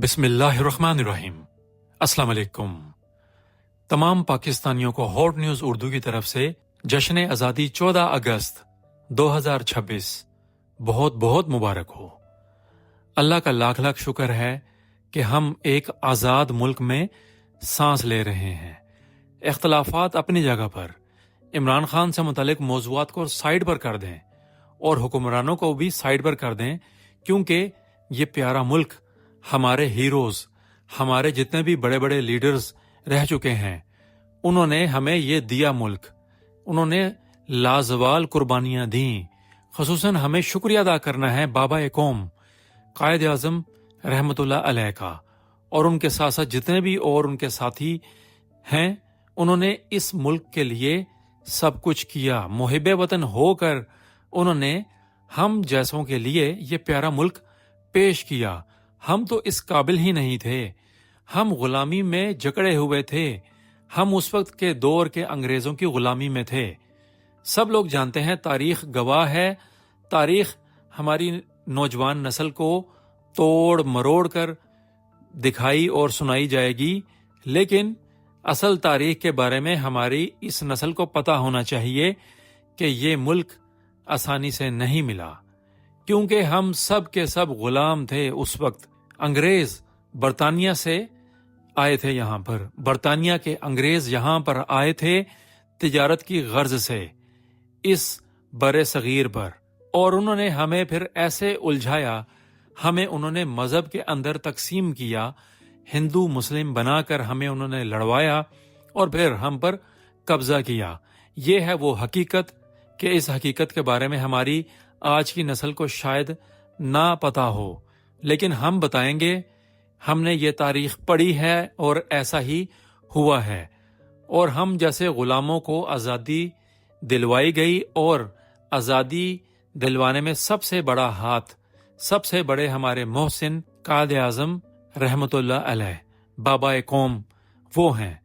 बिस्मिल्लाहिर्रहमानिर्रहीम। अस्सलाम वालेकुम। तमाम पाकिस्तानियों को हॉट न्यूज़ उर्दू की तरफ से जश्न आज़ादी 14 अगस्त 2026 बहुत बहुत मुबारक हो। अल्लाह का लाख लाख शुक्र है कि हम एक आज़ाद मुल्क में सांस ले रहे हैं। इख्तलाफात अपनी जगह पर, इमरान खान से मुतालिक मौज़ूआत को साइड पर कर दें और हुक्मरानों को भी साइड पर कर दें, क्योंकि ये प्यारा मुल्क, हमारे हीरोज, हमारे जितने भी बड़े बड़े लीडर्स रह चुके हैं, उन्होंने हमें ये दिया मुल्क, उन्होंने लाजवाल कुर्बानियां दी। खसूसन हमें शुक्रिया अदा करना है बाबा ए कौम कायद आज़म रहमतुल्लाह अलैह का, और उनके साथ साथ जितने भी और उनके साथी हैं, उन्होंने इस मुल्क के लिए सब कुछ किया। मुहिब्बे वतन होकर उन्होंने हम जैसों के लिए ये प्यारा मुल्क पेश किया। हम तो इस काबिल ही नहीं थे, हम गुलामी में जकड़े हुए थे, हम उस वक्त के दौर के अंग्रेजों की गुलामी में थे। सब लोग जानते हैं, तारीख गवाह है, तारीख हमारी नौजवान नस्ल को तोड़ मरोड़ कर दिखाई और सुनाई जाएगी, लेकिन असल तारीख के बारे में हमारी इस नस्ल को पता होना चाहिए कि ये मुल्क आसानी से नहीं मिला, क्योंकि हम सब के सब गुलाम थे। उस वक्त अंग्रेज बरतानिया से आए थे, यहाँ पर बरतानिया के अंग्रेज यहाँ पर आए थे तिजारत की गर्ज से इस बरे सगीर पर, और उन्होंने हमें फिर ऐसे उलझाया, हमें उन्होंने मजहब के अंदर तकसीम किया, हिंदू मुस्लिम बनाकर हमें उन्होंने लड़वाया और फिर हम पर कब्जा किया। ये है वो हकीकत कि इस हकीकत के बारे में हमारी आज की नस्ल को शायद ना पता हो, लेकिन हम बताएंगे। हमने ये तारीख पढ़ी है और ऐसा ही हुआ है, और हम जैसे गुलामों को आज़ादी दिलवाई गई, और आज़ादी दिलवाने में सबसे बड़ा हाथ, सबसे बड़े हमारे मोहसिन कायद आज़म रहमतुल्लाह अलैह बाबा ए कौम वो हैं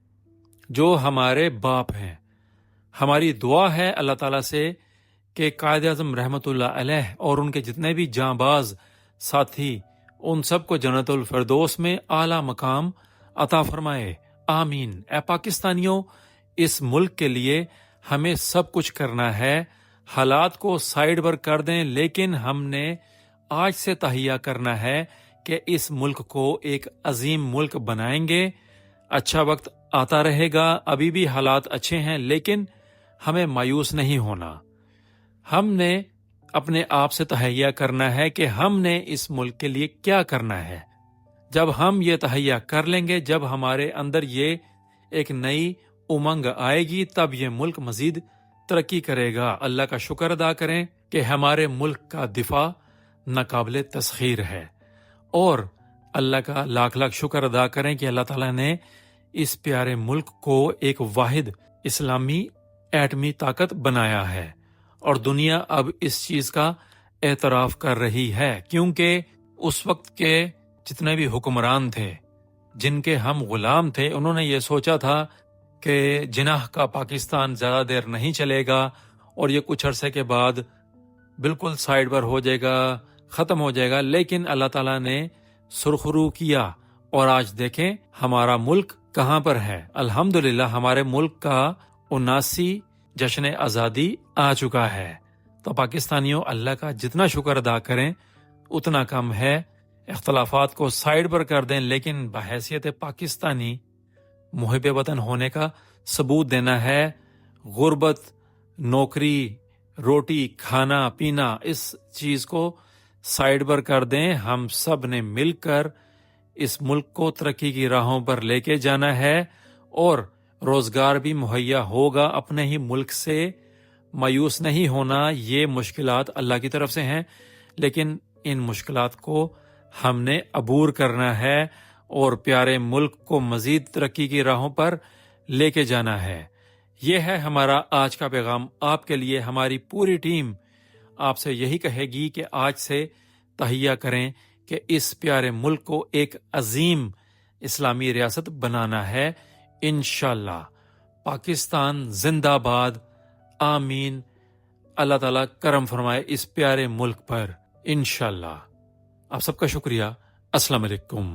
जो हमारे बाप हैं। हमारी दुआ है अल्लाह ताला से कि कायद आज़म रहमतुल्लाह अलैह और उनके जितने भी जांबाज साथी, उन सबको जन्नतुल फिरदौस में आला मकाम अता फरमाए। आमीन। ए पाकिस्तानियों, इस मुल्क के लिए हमें सब कुछ करना है। हालात को साइड पर कर दें, लेकिन हमने आज से तहिया करना है कि इस मुल्क को एक अजीम मुल्क बनाएंगे। अच्छा वक्त आता रहेगा, अभी भी हालात अच्छे हैं, लेकिन हमें मायूस नहीं होना। हमने अपने आप से तहैया करना है कि हमने इस मुल्क के लिए क्या करना है। जब हम ये तहैया कर लेंगे, जब हमारे अंदर ये एक नई उमंग आएगी, तब ये मुल्क मजीद तरक्की करेगा। अल्लाह का शुक्र अदा करें कि हमारे मुल्क का दिफा नाकाबिले तस्खीर है, और अल्लाह का लाख लाख शुक्र अदा करें कि अल्लाह ताला ने इस प्यारे मुल्क को एक वाहिद इस्लामी एटमी ताकत बनाया है, और दुनिया अब इस चीज का एतराफ कर रही है, क्योंकि उस वक्त के जितने भी हुक्मरान थे, जिनके हम गुलाम थे, उन्होंने ये सोचा था कि जिनाह का पाकिस्तान ज्यादा देर नहीं चलेगा और ये कुछ अरसे के बाद बिल्कुल साइड पर हो जाएगा, खत्म हो जाएगा। लेकिन अल्लाह ताला ने सुरखरू किया, और आज देखें हमारा मुल्क कहाँ पर है। अल्हम्दुलिल्लाह हमारे मुल्क का 79 जश्न आज़ादी आ चुका है। तो पाकिस्तानियों, अल्लाह का जितना शुक्र अदा करें उतना कम है। इख्तलाफात को साइड पर कर दें, लेकिन बहैसियत पाकिस्तानी मुहिब्बे वतन होने का सबूत देना है। गुर्बत, नौकरी, रोटी, खाना पीना, इस चीज को साइड पर कर दें। हम सब ने मिलकर इस मुल्क को तरक्की की राहों पर लेके जाना है, और रोजगार भी मुहैया होगा। अपने ही मुल्क से मायूस नहीं होना। ये मुश्किलात अल्लाह की तरफ से हैं, लेकिन इन मुश्किलात को हमने अबूर करना है और प्यारे मुल्क को मजीद तरक्की की राहों पर लेके जाना है। ये है हमारा आज का पैगाम आपके लिए। हमारी पूरी टीम आपसे यही कहेगी कि आज से तहिया करें कि इस प्यारे मुल्क को एक अजीम इस्लामी रियासत बनाना है। इंशाअल्लाह। पाकिस्तान जिंदाबाद। आमीन। अल्लाह ताला करम फरमाए इस प्यारे मुल्क पर, इंशाअल्लाह। आप सबका शुक्रिया। अस्सलाम वालेकुम।